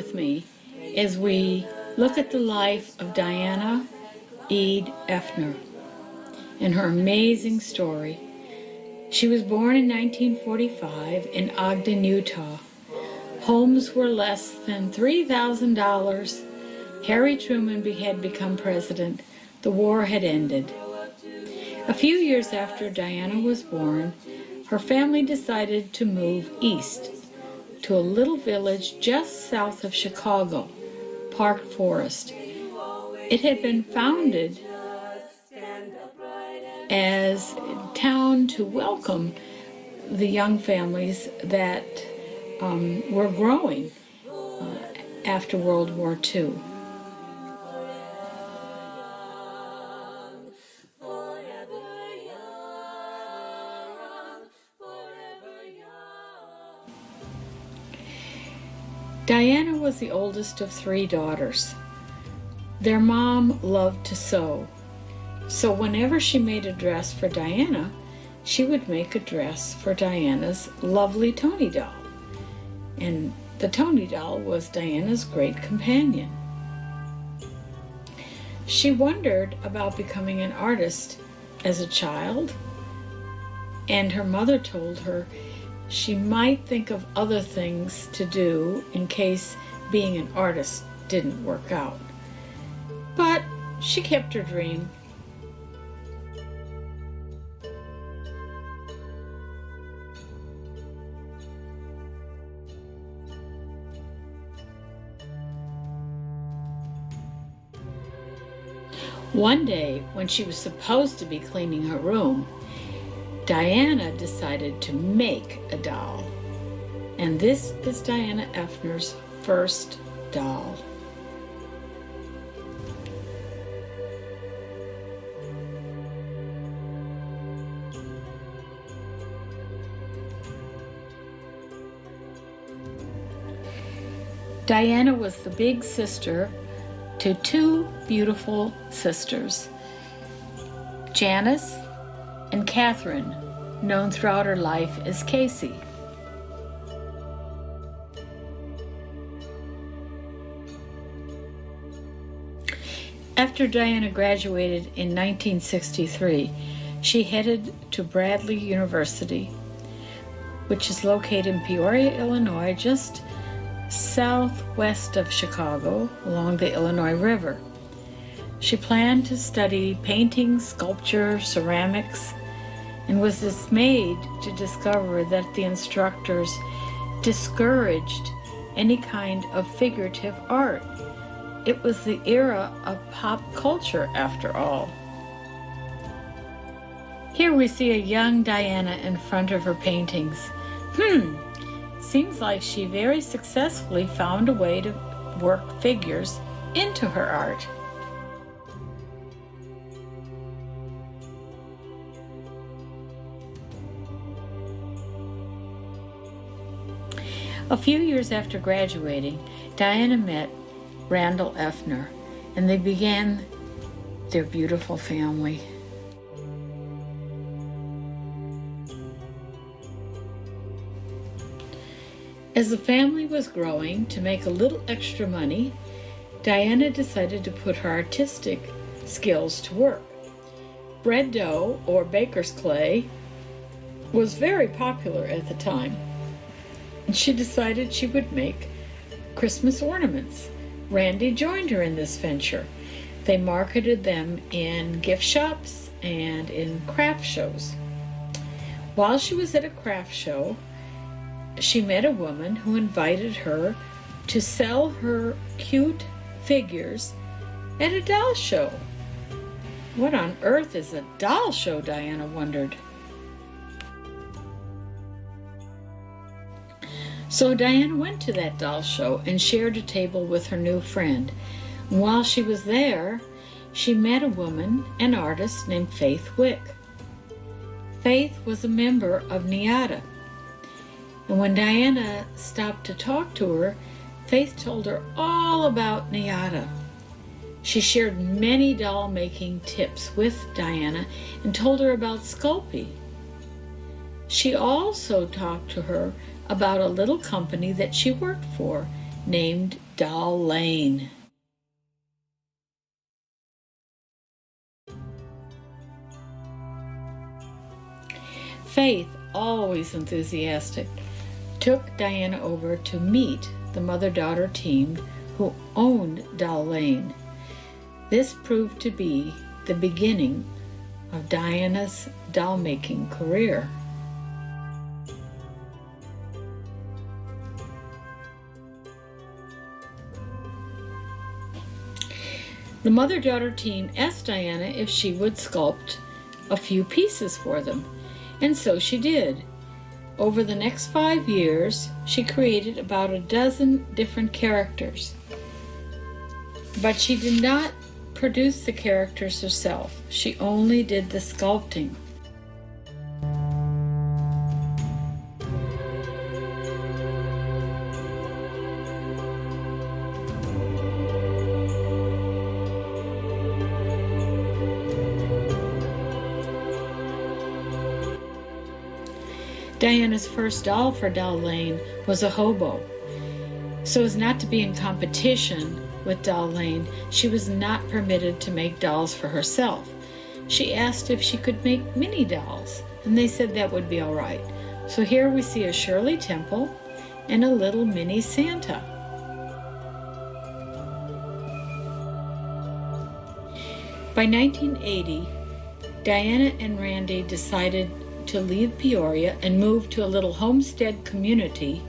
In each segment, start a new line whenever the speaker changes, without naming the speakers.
with me as we look at the life of Dianna Effner and her amazing story. She was born in 1945 in Ogden, Utah. Homes were less than $3,000. Harry Truman had become president. The war had ended. A few years after Dianna was born, her family decided to move east to a little village just south of Chicago, Park Forest. It had been founded as a town to welcome the young families that were growing after World War II. Dianna was the oldest of 3 daughters. Their mom loved to sew, so whenever she made a dress for Dianna, she would make a dress for Dianna's lovely Tony doll. And the Tony doll was Dianna's great companion. She wondered about becoming an artist as a child, and her mother told her she might think of other things to do in case being an artist didn't work out. But she kept her dream. One day, when she was supposed to be cleaning her room, Dianna decided to make a doll. And this is Dianna Effner's first doll. Dianna was the big sister to 2 beautiful sisters, Janice and Catherine, known throughout her life as Casey. After Dianna graduated in 1963, she headed to Bradley University, which is located in Peoria, Illinois, just southwest of Chicago, along the Illinois River. She planned to study painting, sculpture, ceramics, and was dismayed to discover that the instructors discouraged any kind of figurative art. It was the era of pop culture, after all. Here we see a young Dianna in front of her paintings. Seems like she very successfully found a way to work figures into her art. A few years after graduating, Dianna met Randall Effner, and they began their beautiful family. As the family was growing, to make a little extra money, Dianna decided to put her artistic skills to work. Bread dough, or baker's clay, was very popular at the time, and she decided she would make Christmas ornaments. Randy joined her in this venture. They marketed them in gift shops and in craft shows. While she was at a craft show, she met a woman who invited her to sell her cute figures at a doll show. What on earth is a doll show, Dianna wondered. So Dianna went to that doll show and shared a table with her new friend. While she was there, she met a woman, an artist named Faith Wick. Faith was a member of NIADA. And when Dianna stopped to talk to her, Faith told her all about NIADA. She shared many doll making tips with Dianna and told her about Sculpey. She also talked to her about a little company that she worked for named Doll Lane. Faith, always enthusiastic, took Dianna over to meet the mother-daughter team who owned Doll Lane. This proved to be the beginning of Dianna's doll-making career. The mother-daughter team asked Dianna if she would sculpt a few pieces for them, and so she did. Over the next 5 years, she created about a dozen different characters. But she did not produce the characters herself. She only did the sculpting. Dianna's first doll for Doll Lane was a hobo. So as not to be in competition with Doll Lane, she was not permitted to make dolls for herself. She asked if she could make mini dolls, and they said that would be all right. So here we see a Shirley Temple and a little mini Santa. By 1980, Dianna and Randy decided to leave Peoria and move to a little homestead community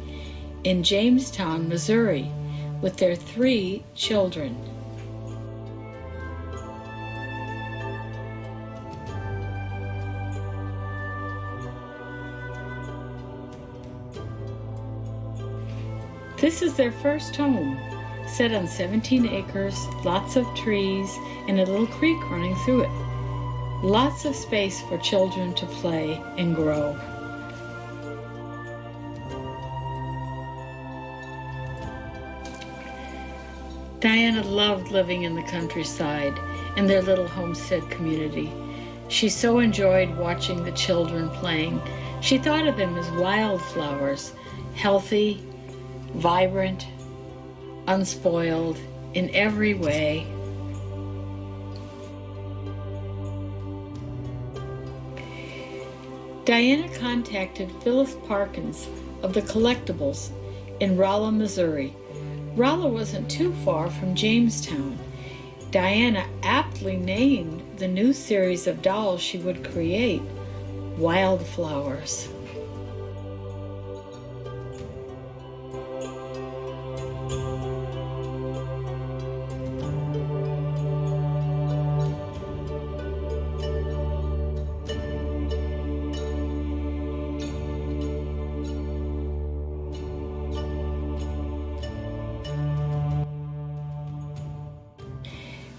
in Jamestown, Missouri, with their 3 children. This is their first home, set on 17 acres, lots of trees, and a little creek running through it. Lots of space for children to play and grow. Dianna loved living in the countryside and their little homestead community. She so enjoyed watching the children playing. She thought of them as wildflowers, healthy, vibrant, unspoiled in every way. Dianna contacted Phyllis Parkins of the Collectibles in Rolla, Missouri. Rolla wasn't too far from Jamestown. Dianna aptly named the new series of dolls she would create Wildflowers.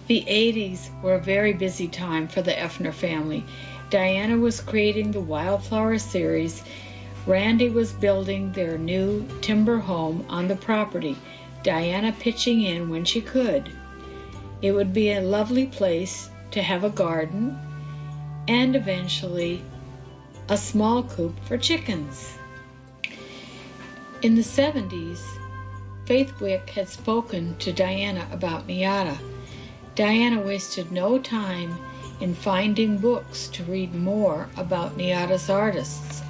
The 80s were a very busy time for the Effner family. Dianna was creating the Wildflower series. Randy was building their new timber home on the property, Dianna pitching in when she could. It would be a lovely place to have a garden and eventually a small coop for chickens. In the 70s, Faith Wick had spoken to Dianna about NIADA. Dianna wasted no time in finding books to read more about NIADA's artists.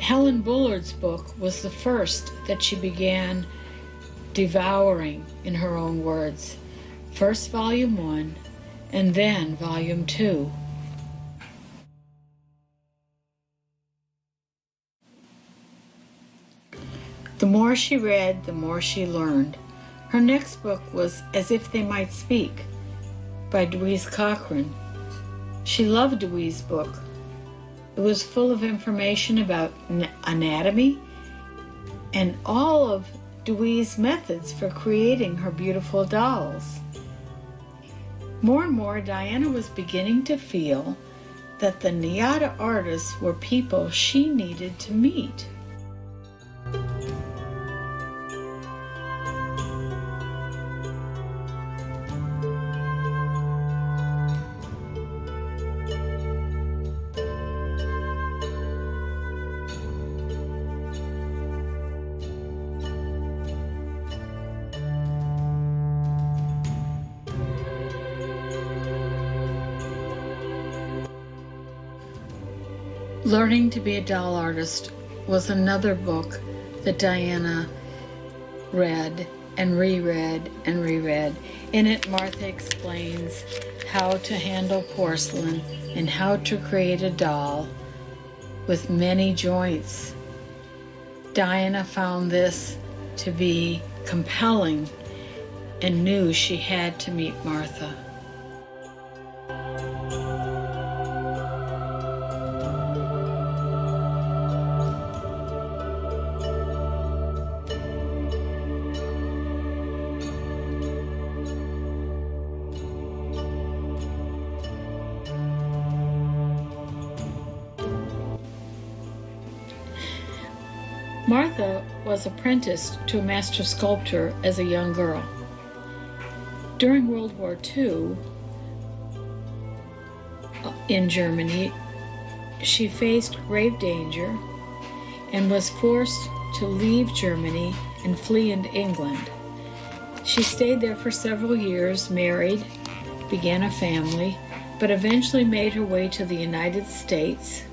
Helen Bullard's book was the first that she began devouring, in her own words. First volume 1 and then volume 2. The more she read, the more she learned. Her next book was As If They Might Speak by Deweese Cochran. She loved Dewee's book. It was full of information about anatomy and all of Dewee's methods for creating her beautiful dolls. More and more, Dianna was beginning to feel that the NIADA artists were people she needed to meet. Learning to be a Doll Artist was another book that Dianna read and reread and reread. In it, Martha explains how to handle porcelain and how to create a doll with many joints. Dianna found this to be compelling and knew she had to meet Martha. Martha was apprenticed to a master sculptor as a young girl. During World War II, in Germany, she faced grave danger and was forced to leave Germany and flee into England. She stayed there for several years, married, began a family, but eventually made her way to the United States,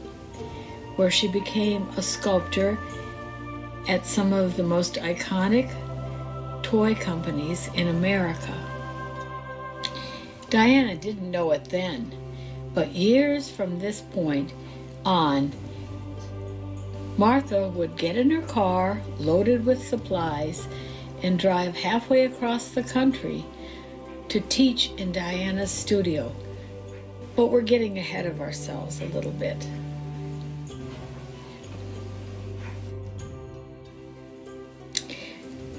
where she became a sculptor at some of the most iconic toy companies in America. Dianna didn't know it then, but years from this point on, Martha would get in her car loaded with supplies and drive halfway across the country to teach in Dianna's studio. But we're getting ahead of ourselves a little bit.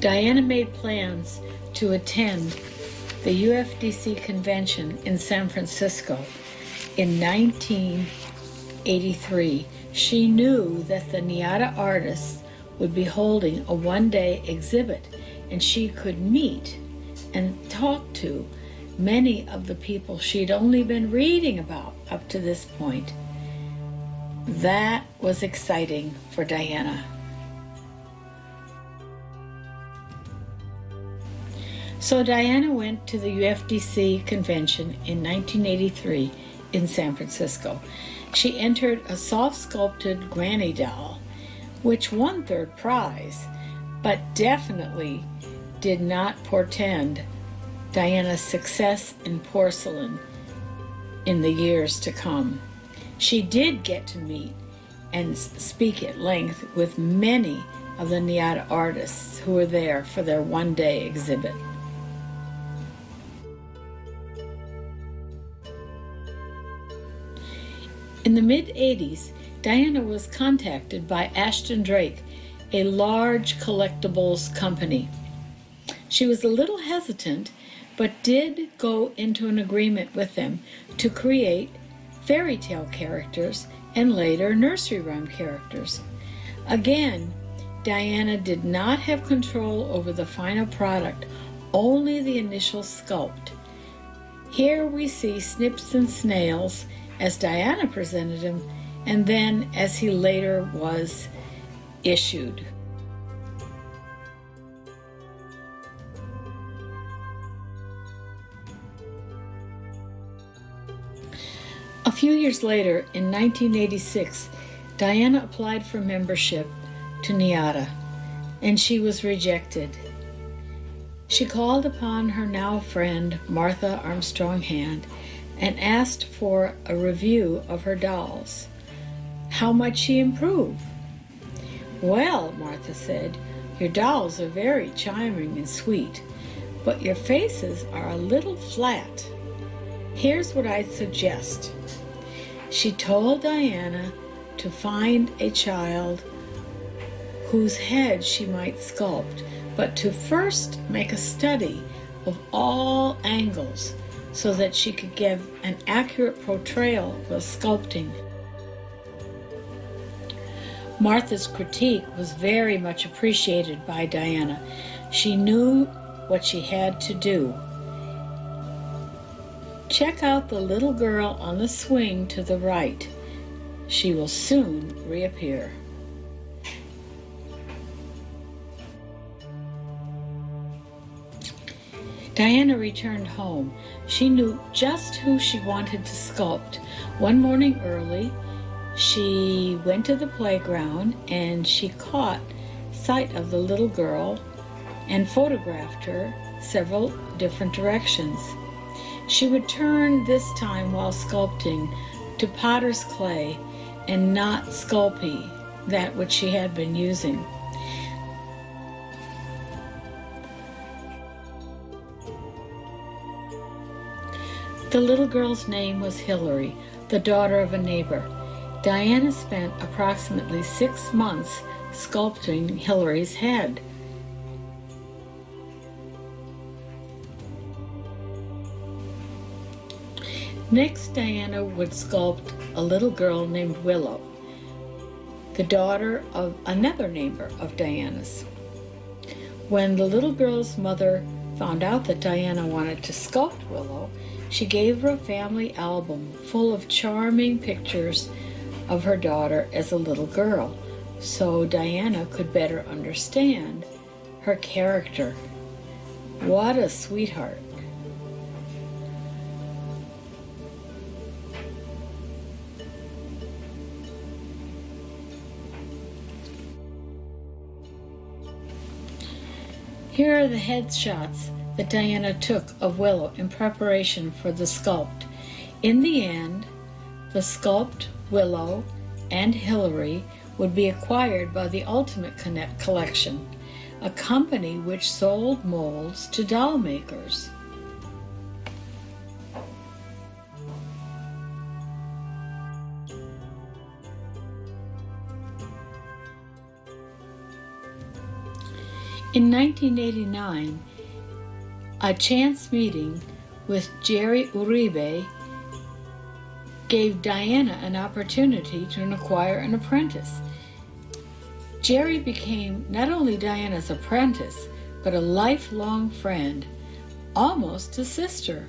Dianna made plans to attend the UFDC convention in San Francisco in 1983. She knew that the NIADA artists would be holding a one-day exhibit, and she could meet and talk to many of the people she'd only been reading about up to this point. That was exciting for Dianna. So Dianna went to the UFDC convention in 1983 in San Francisco. She entered a soft-sculpted granny doll, which won third prize, but definitely did not portend Dianna's success in porcelain in the years to come. She did get to meet and speak at length with many of the NIADA artists who were there for their one-day exhibit. In the mid-'80s, Dianna was contacted by Ashton Drake, a large collectibles company. She was a little hesitant, but did go into an agreement with them to create fairy tale characters and later nursery rhyme characters. Again, Dianna did not have control over the final product, only the initial sculpt. Here we see Snips and Snails as Dianna presented him, and then as he later was issued. A few years later, in 1986, Dianna applied for membership to NIADA, and she was rejected. She called upon her now friend, Martha Armstrong Hand, and asked for a review of her dolls. How might she improve? Well, Martha said, your dolls are very charming and sweet, but your faces are a little flat. Here's what I suggest. She told Dianna to find a child whose head she might sculpt, but to first make a study of all angles so that she could give an accurate portrayal while sculpting. Martha's critique was very much appreciated by Dianna. She knew what she had to do. Check out the little girl on the swing to the right. She will soon reappear. Dianna returned home. She knew just who she wanted to sculpt. One morning early, she went to the playground and she caught sight of the little girl and photographed her several different directions. She would turn this time while sculpting to potter's clay and not sculpey, that which she had been using. The little girl's name was Hillary, the daughter of a neighbor. Dianna spent approximately 6 months sculpting Hillary's head. Next, Dianna would sculpt a little girl named Willow, the daughter of another neighbor of Dianna's. When the little girl's mother found out that Dianna wanted to sculpt Willow, she gave her a family album full of charming pictures of her daughter as a little girl, so Dianna could better understand her character. What a sweetheart. Here are the headshots that Dianna took of Willow in preparation for the sculpt. In the end, the sculpt, Willow, and Hillary would be acquired by the Ultimate Connect Collection, a company which sold molds to doll makers. In 1989, a chance meeting with Jerry Uribe gave Dianna an opportunity to acquire an apprentice. Jerry became not only Dianna's apprentice, but a lifelong friend, almost a sister.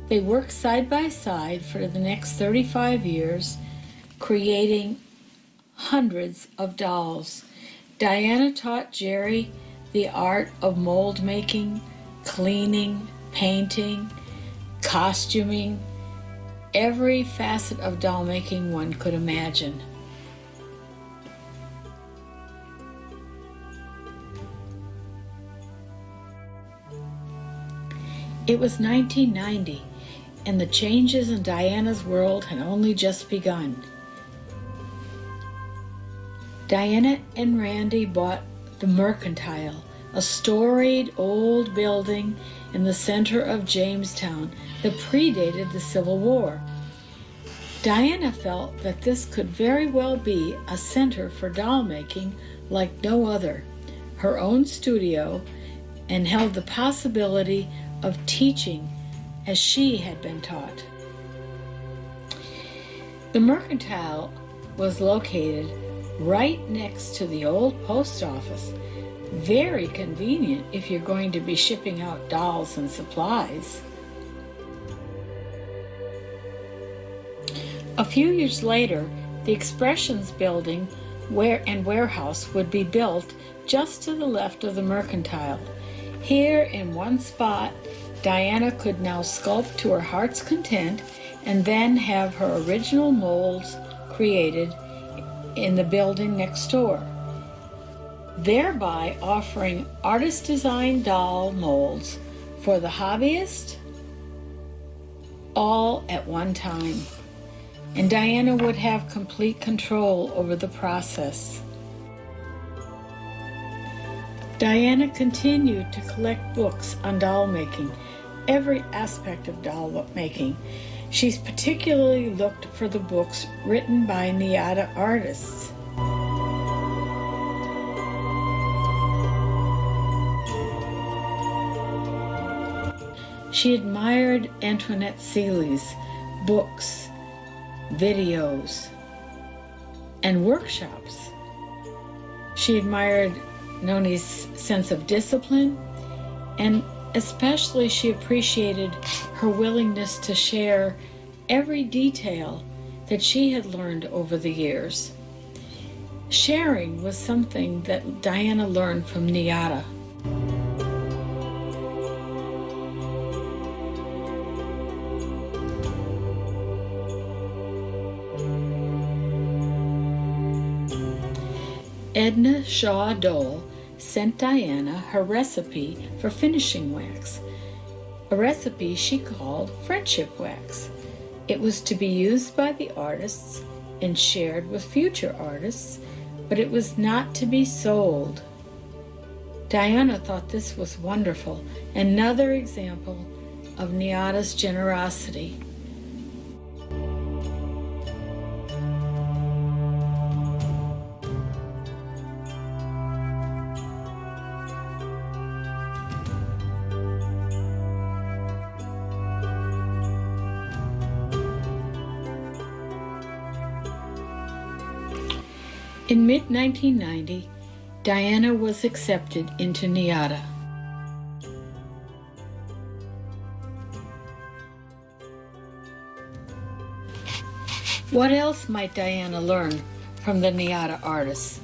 They worked side by side for the next 35 years, creating hundreds of dolls. Dianna taught Jerry the art of mold making, cleaning, painting, costuming, every facet of doll making one could imagine. It was 1990, and the changes in Dianna's world had only just begun. Dianna and Randy bought the Mercantile, a storied old building in the center of Jamestown that predated the Civil War. Dianna felt that this could very well be a center for doll making like no other, her own studio, and held the possibility of teaching as she had been taught. The Mercantile was located right next to the old post office. Very convenient if you're going to be shipping out dolls and supplies. A few years later, the Expressions building and warehouse would be built just to the left of the Mercantile. Here, in one spot, Dianna could now sculpt to her heart's content and then have her original molds created in the building next door, thereby offering artist-designed doll molds for the hobbyist all at one time. And Dianna would have complete control over the process. Dianna continued to collect books on doll making, every aspect of doll making. She's particularly looked for the books written by NIADA artists. She admired Antoinette Seeley's books, videos, and workshops. She admired Noni's sense of discipline, and especially she appreciated her willingness to share every detail that she had learned over the years. Sharing was something that Dianna learned from NIADA. Edna Shaw Dole sent Dianna her recipe for finishing wax, a recipe she called friendship wax. It was to be used by the artists and shared with future artists, but it was not to be sold. Dianna thought this was wonderful, another example of NIADA's generosity. In mid-1990, Dianna was accepted into NIADA. What else might Dianna learn from the NIADA artists?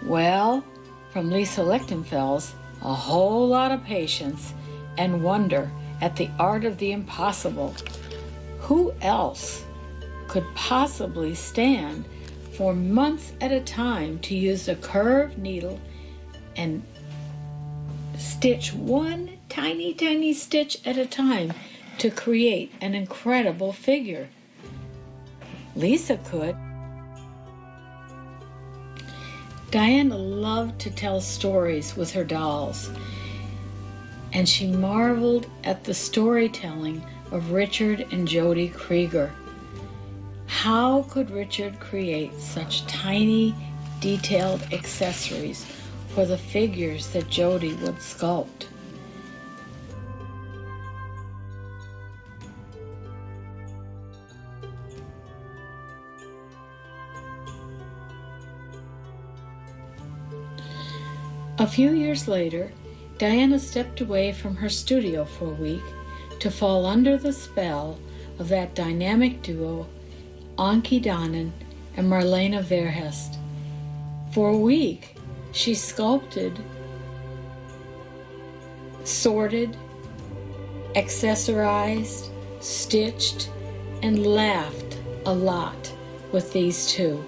Well, from Lisa Lichtenfels, a whole lot of patience and wonder at the art of the impossible. Who else could possibly stand for months at a time to use a curved needle and stitch one tiny stitch at a time to create an incredible figure? Lisa could. Dianna loved to tell stories with her dolls, and she marveled at the storytelling of Richard and Jody Krieger. How could Richard create such tiny, detailed accessories for the figures that Jody would sculpt? A few years later, Dianna stepped away from her studio for a week to fall under the spell of that dynamic duo, Anki Donnan and Marlene Verhest. For a week, she sculpted, sorted, accessorized, stitched, and laughed a lot with these two.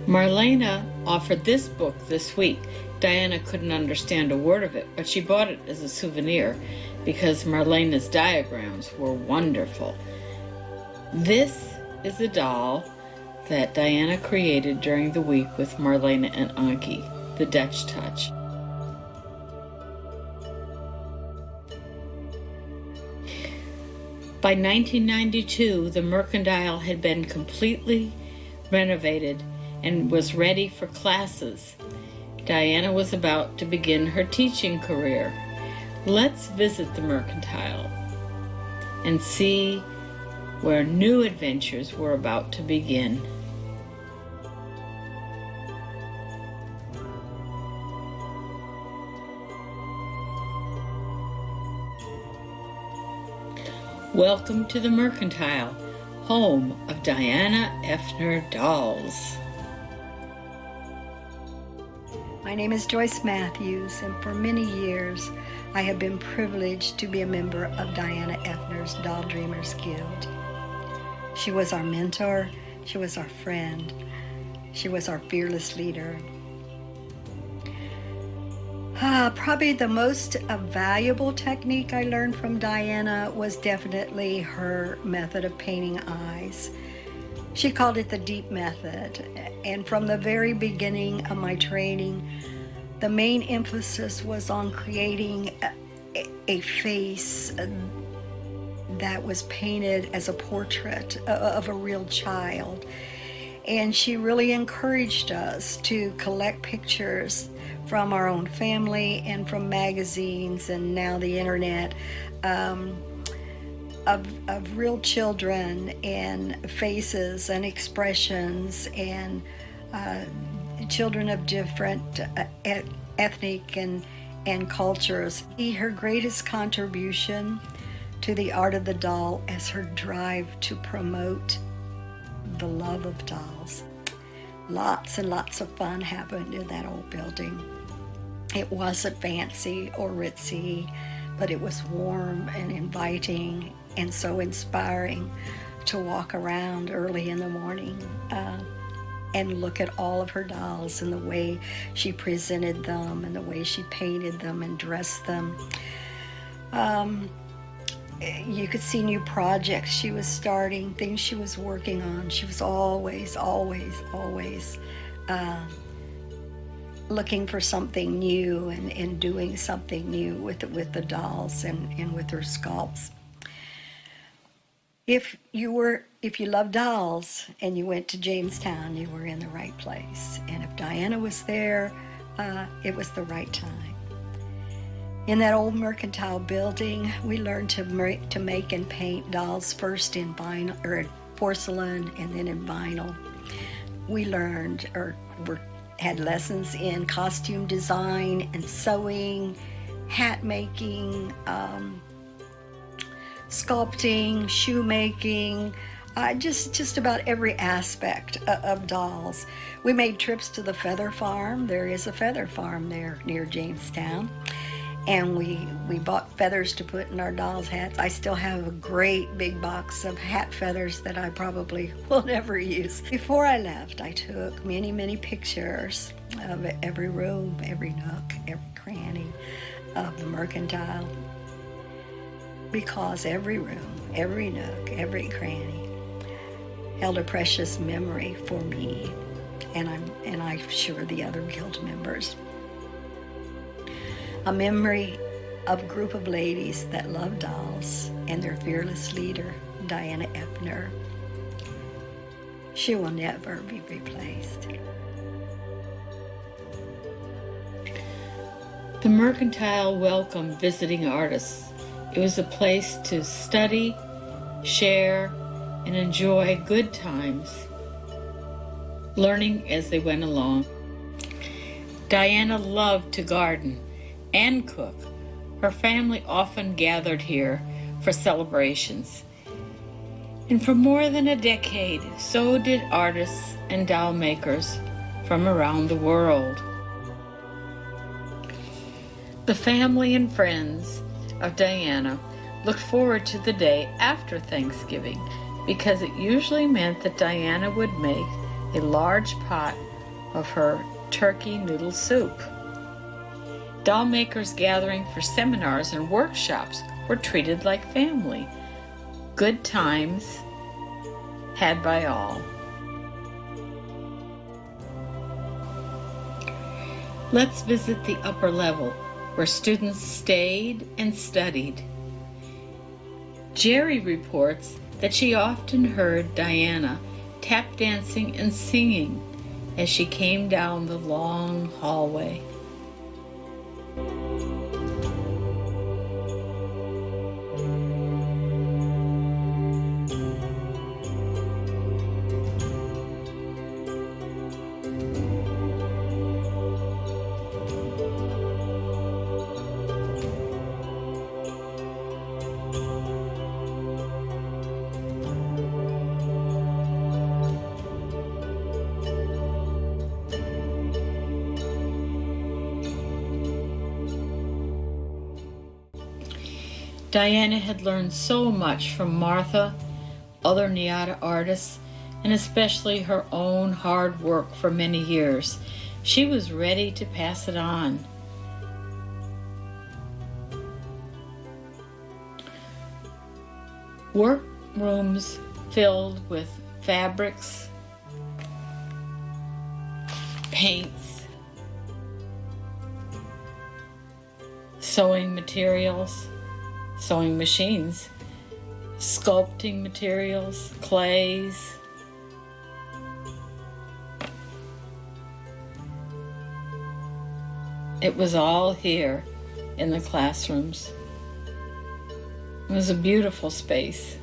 Marlene offered this book this week. Dianna couldn't understand a word of it, but she bought it as a souvenir because Marlene's diagrams were wonderful. This is a doll that Dianna created during the week with Marlene and Anki, the Dutch Touch. By 1992, the mercantile had been completely renovated and was ready for classes. Dianna was about to begin her teaching career. Let's visit the mercantile and see where new adventures were about to begin. Welcome to the mercantile, home of Dianna Effner dolls.
My name is Joyce Matthews, and for many years I have been privileged to be a member of Dianna Effner's Doll Dreamers Guild. She was our mentor, she was our friend, she was our fearless leader. Probably the most valuable technique I learned from Dianna was definitely her method of painting eyes. She called it the deep method, and from the very beginning of my training, the main emphasis was on creating a face that was painted as a portrait of a real child. And she really encouraged us to collect pictures from our own family and from magazines and now the internet of real children and faces and expressions and children of different ethnic and cultures. Her greatest contribution to the art of the doll is her drive to promote the love of dolls. Lots and lots of fun happened in that old building. It wasn't fancy or ritzy, but it was warm and inviting and so inspiring to walk around early in the morning and look at all of her dolls and the way she presented them and the way she painted them and dressed them. You could see new projects she was starting, things she was working on. She was always looking for something new and doing something new with the dolls and with her sculpts. If you love dolls and you went to Jamestown, you were in the right place. And if Dianna was there, it was the right time. In that old mercantile building, we learned to make and paint dolls first in vinyl or porcelain and then in vinyl. We learned had lessons in costume design and sewing, hat making, sculpting, shoemaking, just about every aspect of dolls. We made trips to the feather farm. There is a feather farm there near Jamestown. And we bought feathers to put in our dolls' hats. I still have a great big box of hat feathers that I probably will never use. Before I left, I took many, many pictures of every room, every nook, every cranny of the mercantile. Because every room, every nook, every cranny held a precious memory for me, and I'm sure the other guild members. A memory of a group of ladies that love dolls and their fearless leader, Dianna Effner. She will never be replaced.
The mercantile welcomed visiting artists. It was a place to study, share, and enjoy good times, learning as they went along. Dianna loved to garden and cook. Her family often gathered here for celebrations. And for more than a decade, so did artists and doll makers from around the world. The family and friends of Dianna looked forward to the day after Thanksgiving because it usually meant that Dianna would make a large pot of her turkey noodle soup. Doll makers gathering for seminars and workshops were treated like family. Good times had by all. Let's visit the upper level where students stayed and studied. Jerry reports that she often heard Dianna tap dancing and singing as she came down the long hallway. Dianna had learned so much from Martha, other NIADA artists, and especially her own hard work for many years. She was ready to pass it on. Workrooms filled with fabrics, paints, sewing materials, sewing machines, sculpting materials, clays. It was all here in the classrooms. It was a beautiful space.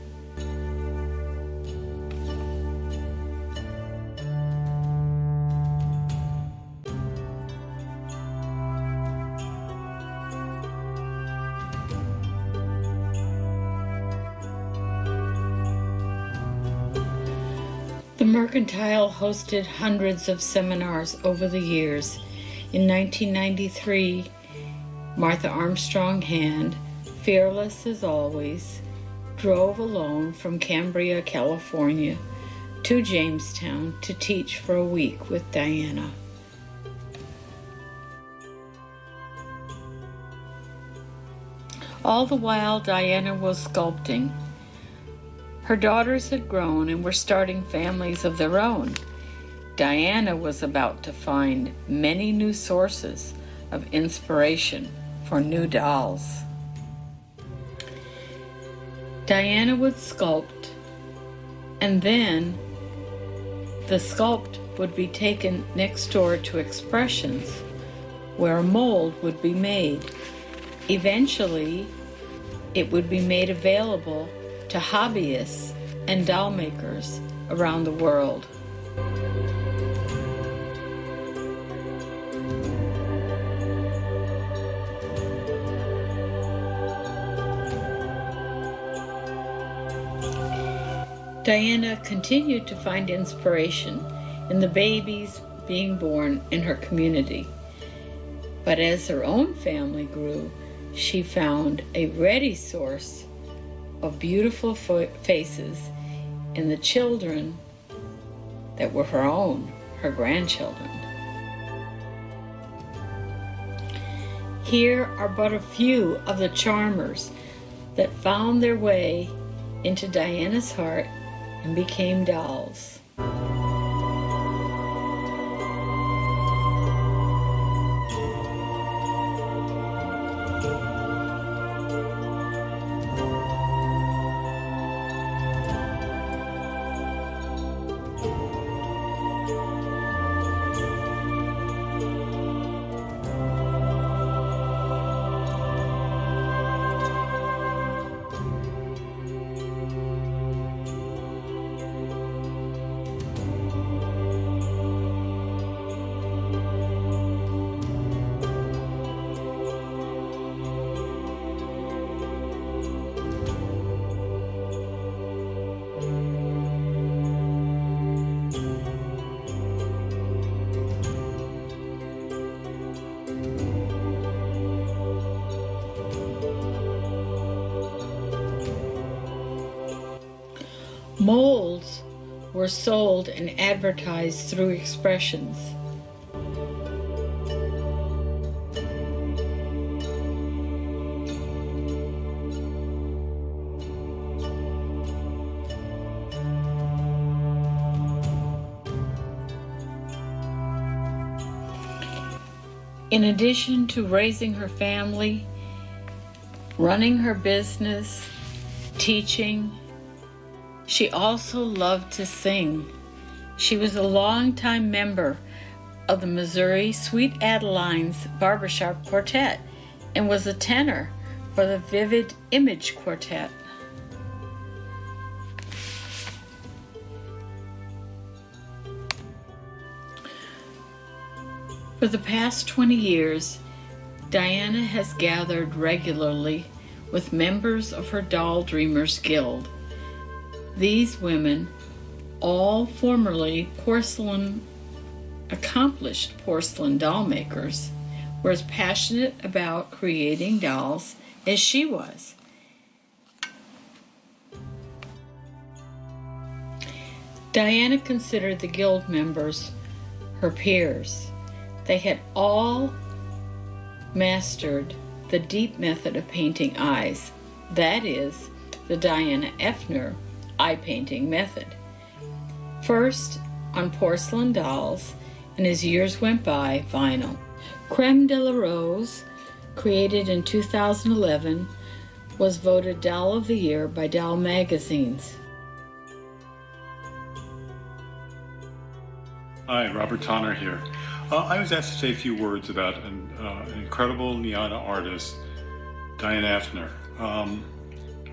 The Mercantile hosted hundreds of seminars over the years. In 1993, Martha Armstrong Hand, fearless as always, drove alone from Cambria, California to Jamestown to teach for a week with Dianna. All the while, Dianna was sculpting. Her daughters had grown and were starting families of their own. Dianna was about to find many new sources of inspiration for new dolls. Dianna would sculpt, and then the sculpt would be taken next door to Expressions, where a mold would be made. Eventually, it would be made available to hobbyists and doll makers around the world. Dianna continued to find inspiration in the babies being born in her community. But as her own family grew, she found a ready source of beautiful faces in the children that were her own, her grandchildren. Here are but a few of the charmers that found their way into Dianna's heart and became dolls. Molds were sold and advertised through Expressions. In addition to raising her family, running her business, teaching, she also loved to sing. She was a longtime member of the Missouri Sweet Adeline's Barbershop Quartet and was a tenor for the Vivid Image Quartet. For the past 20 years, Dianna has gathered regularly with members of her Doll Dreamers Guild. These women, all formerly accomplished porcelain doll makers, were as passionate about creating dolls as she was. Dianna considered the guild members her peers. They had all mastered the deep method of painting eyes, that is, the Dianna Effner eye painting method. First on porcelain dolls, and as years went by, vinyl. Creme de la Rose, created in 2011, was voted Doll of the Year by Doll magazines.
Hi, Robert Tonner here. I was asked to say a few words about an incredible NIADA artist, Dianna Effner.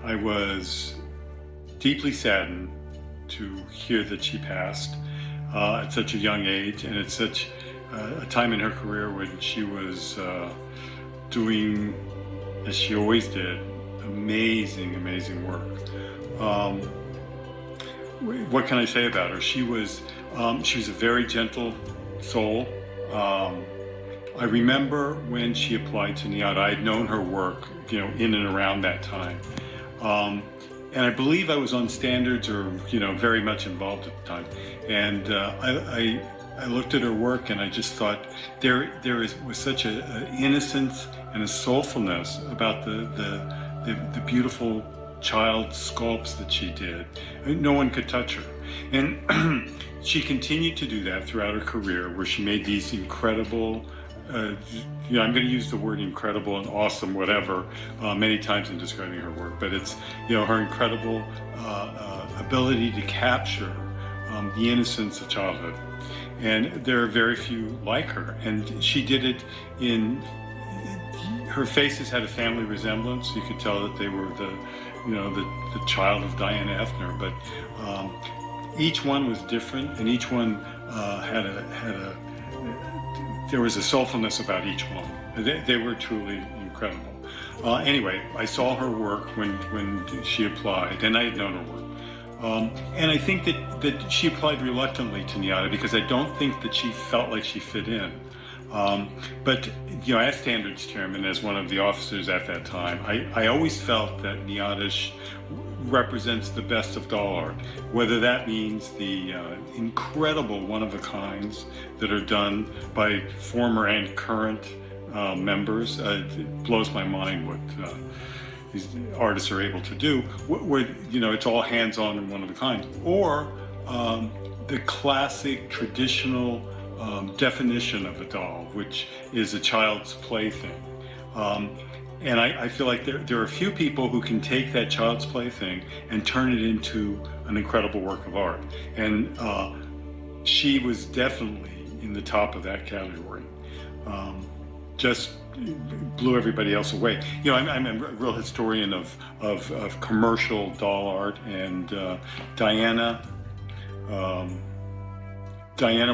I was deeply saddened to hear that she passed at such a young age and at such a time in her career when she was doing, as she always did, amazing work. What can I say about her? She was a very gentle soul. I remember when she applied to NIADA, I had known her work, in and around that time. and I believe I was on standards or, very much involved at the time. And I looked at her work and I just thought was such an innocence and a soulfulness about the beautiful child sculpts that she did. No one could touch her. And she continued to do that throughout her career, where she made these incredible, I'm going to use the word incredible and awesome, whatever, many times in describing her work, but it's, her incredible ability to capture the innocence of childhood. And there are very few like her. And she did it her faces had a family resemblance. You could tell that they were the child of Dianna Effner, but each one was different, and each one there was a soulfulness about each one. They were truly incredible. Anyway, I saw her work when she applied, and I had known her work. And I think that she applied reluctantly to NIADA because I don't think that she felt like she fit in. But as standards chairman, as one of the officers at that time, I always felt that NIADA represents the best of doll art, whether that means the incredible one-of-a-kinds that are done by former and current members. It blows my mind what these artists are able to do, where it's all hands-on and one-of-a-kind, or the classic traditional definition of a doll, which is a child's plaything. And I feel like there are a few people who can take that child's plaything and turn it into an incredible work of art. And she was definitely in the top of that category. Just blew everybody else away. I'm a real historian of commercial doll art, and Dianna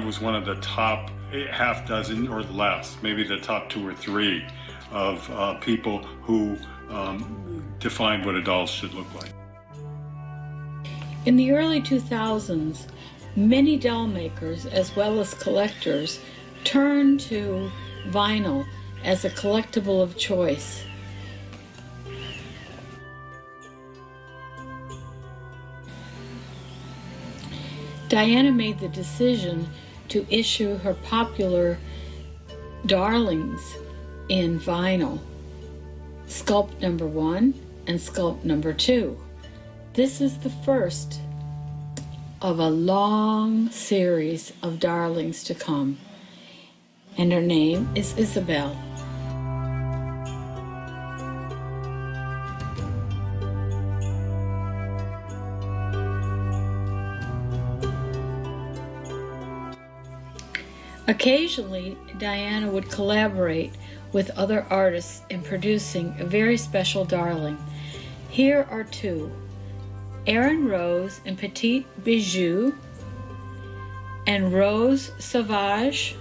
was one of the top half dozen or less, maybe the top 2 or 3 of people who defined what a doll should look like.
In the early 2000s, many doll makers, as well as collectors, turned to vinyl as a collectible of choice. Dianna made the decision to issue her popular darlings in vinyl, sculpt number 1 and sculpt number 2. This is the first of a long series of darlings to come, and her name is Isabel. Occasionally, Dianna would collaborate with other artists in producing a very special darling. Here are 2. Erin Rose in Petite Bijou and Rose Sauvage.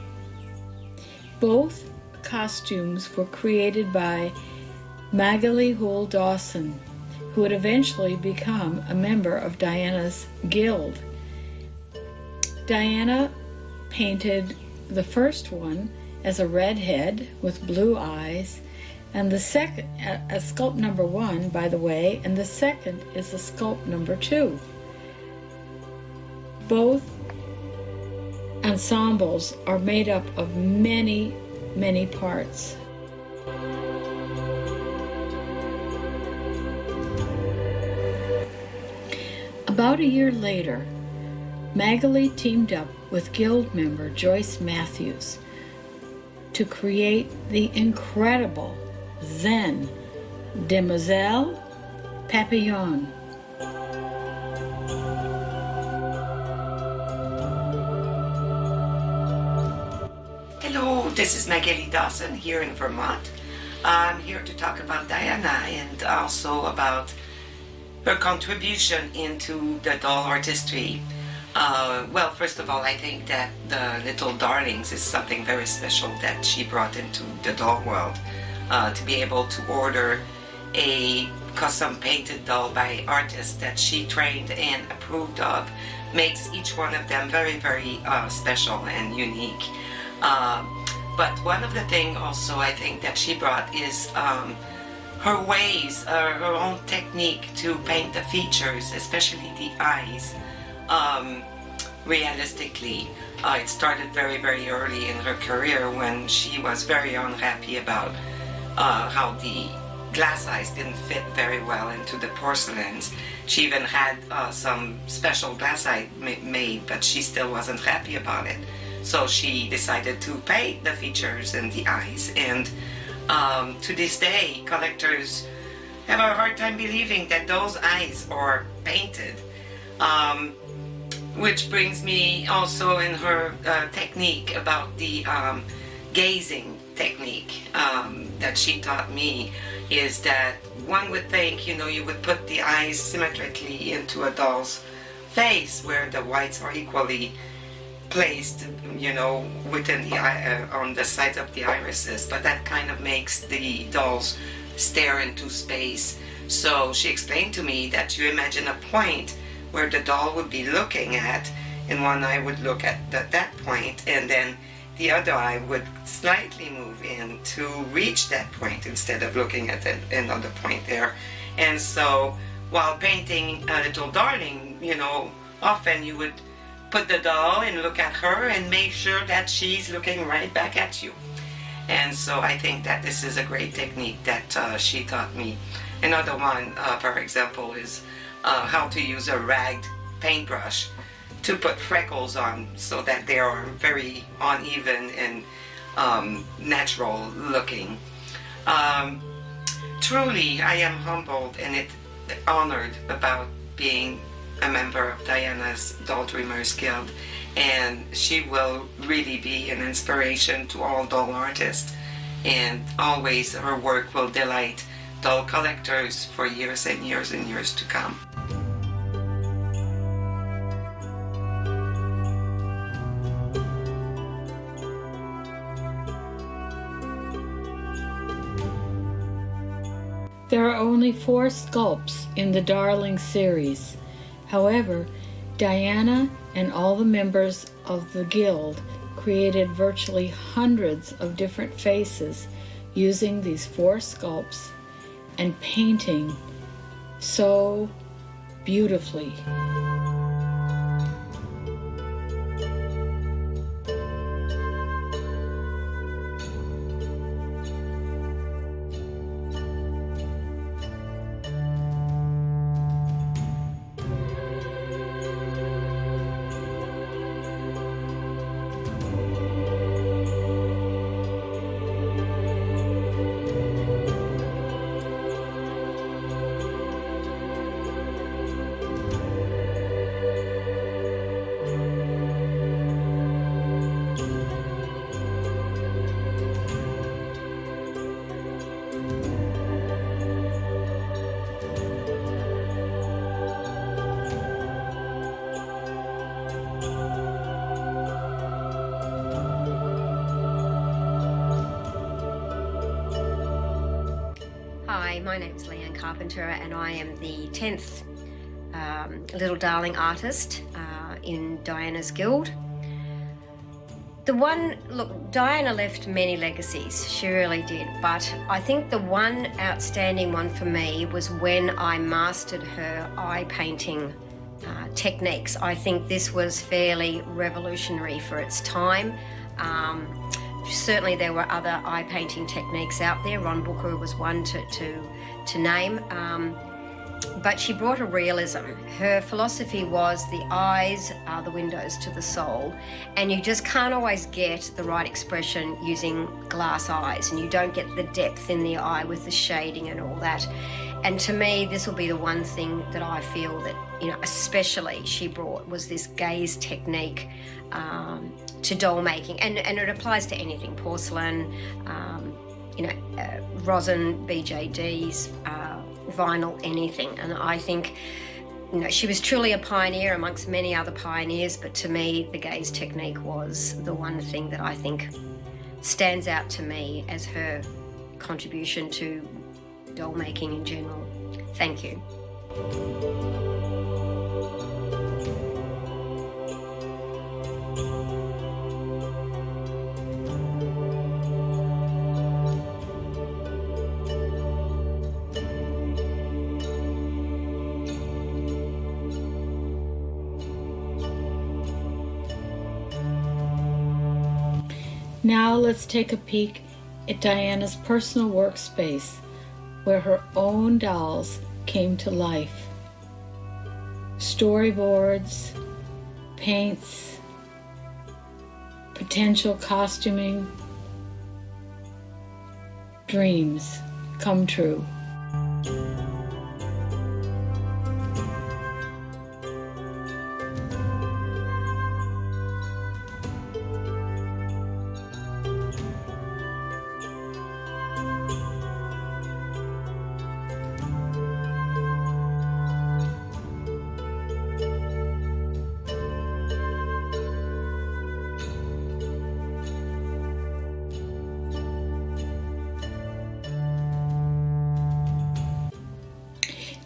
Both costumes were created by Magali Houle Dawson, who would eventually become a member of Diana's guild. Dianna painted the first one as a redhead with blue eyes, and the second, a sculpt number 1, by the way, and the second is a sculpt number 2. Both ensembles are made up of many, many parts. About a year later, Magali teamed up with Guild member Joyce Matthews to create the incredible Zen Demoiselle Papillon.
Hello, this is Magali Dawson here in Vermont. I'm here to talk about Dianna and also about her contribution into the doll artistry. Well, first of all, I think that the Little Darlings is something very special that she brought into the doll world. To be able to order a custom painted doll by artists that she trained and approved of makes each one of them very, very special and unique. But one of the things also I think that she brought is her ways, her own technique to paint the features, especially the eyes, realistically. It started very, very early in her career when she was very unhappy about how the glass eyes didn't fit very well into the porcelains. She even had some special glass eye made, but she still wasn't happy about it. So she decided to paint the features and the eyes. And to this day, collectors have a hard time believing that those eyes are painted. Which brings me also in her technique about the gazing technique that she taught me, is that one would think, you would put the eyes symmetrically into a doll's face where the whites are equally placed, within the eye, on the sides of the irises, but that kind of makes the dolls stare into space. So she explained to me that you imagine a point where the doll would be looking at, and one eye would look at that point, and then the other eye would slightly move in to reach that point instead of looking at another point there. And so while painting a little darling, often you would put the doll and look at her and make sure that she's looking right back at you. And so I think that this is a great technique that she taught me. Another one, for example, is how to use a ragged paintbrush to put freckles on so that they are very uneven and natural looking. Truly, I am humbled and honored about being a member of Dianna's Doll Dreamers Guild, and she will really be an inspiration to all doll artists, and always her work will delight doll collectors for years and years and years to come.
There are only 4 sculpts in the Darling series. However, Dianna and all the members of the guild created virtually hundreds of different faces using these 4 sculpts and painting so beautifully.
Hi, my name's Leanne Carpenter and I am the 10th Little Darling artist in Dianna's Guild. Dianna left many legacies, she really did, but I think the one outstanding one for me was when I mastered her eye painting techniques. I think this was fairly revolutionary for its time. Certainly there were other eye painting techniques out there. Ron Booker was one to name. But she brought a realism. Her philosophy was the eyes are the windows to the soul, and you just can't always get the right expression using glass eyes, and you don't get the depth in the eye with the shading and all that. And to me, this will be the one thing that I feel that, especially she brought was this gaze technique to doll making, and it applies to anything, porcelain, rosin, BJDs, vinyl, anything. And I think, she was truly a pioneer amongst many other pioneers, but to me, the gaze technique was the one thing that I think stands out to me as her contribution to doll making in general. Thank you.
Now let's take a peek at Dianna's personal workspace, where her own dolls came to life. Storyboards, paints, potential costuming, dreams come true.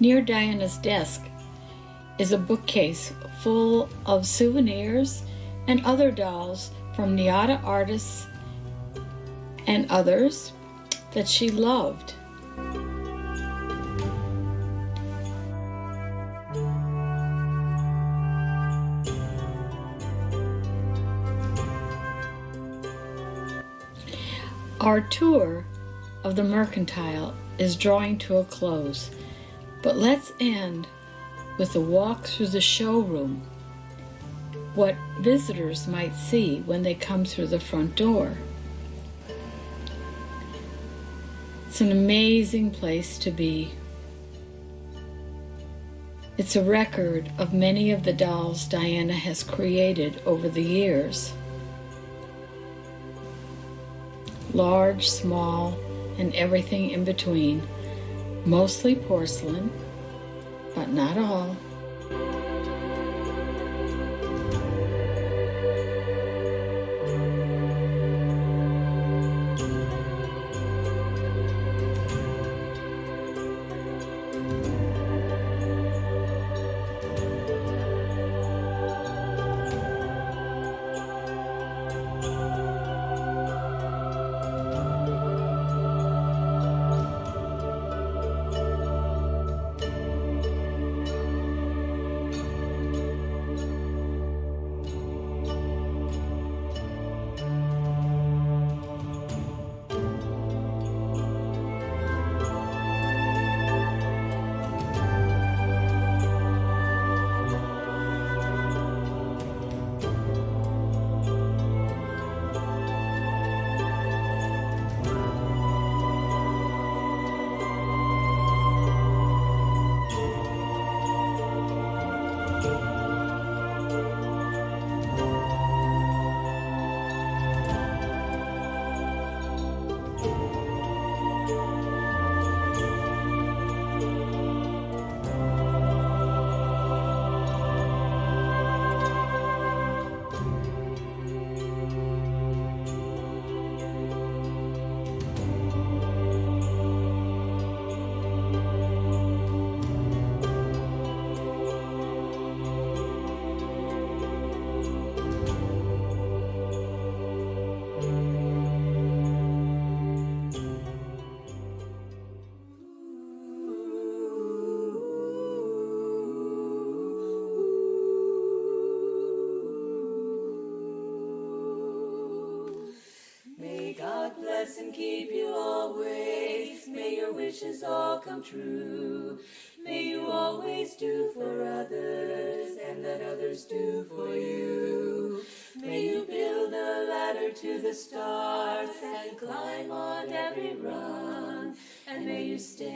Near Dianna's desk is a bookcase full of souvenirs and other dolls from NIADA artists and others that she loved. Our tour of the Mercantile is drawing to a close. But let's end with a walk through the showroom, what visitors might see when they come through the front door. It's an amazing place to be. It's a record of many of the dolls Dianna has created over the years. Large, small, and everything in between. Mostly porcelain, but not all.
bless and keep you always. May your wishes all come true. May you always do for others and let others do for you. May you build a ladder to the stars and climb on every rung. And may you stay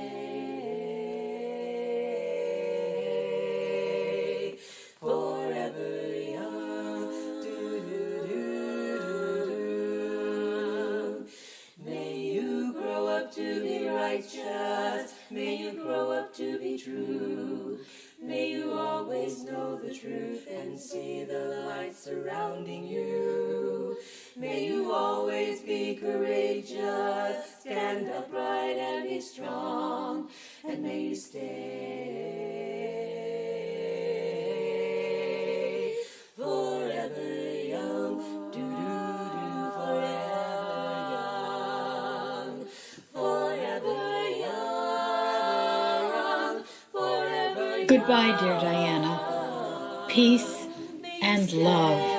forever young. Do-do-do-do-do. May you grow up to be righteous. May you grow up to be true. May you always know the truth and see the light surrounding you. May you always be courageous, stand upright and be strong, and may you stay forever young. Do-do-do, forever young, forever young.
Goodbye, dear Dianna. Peace and love.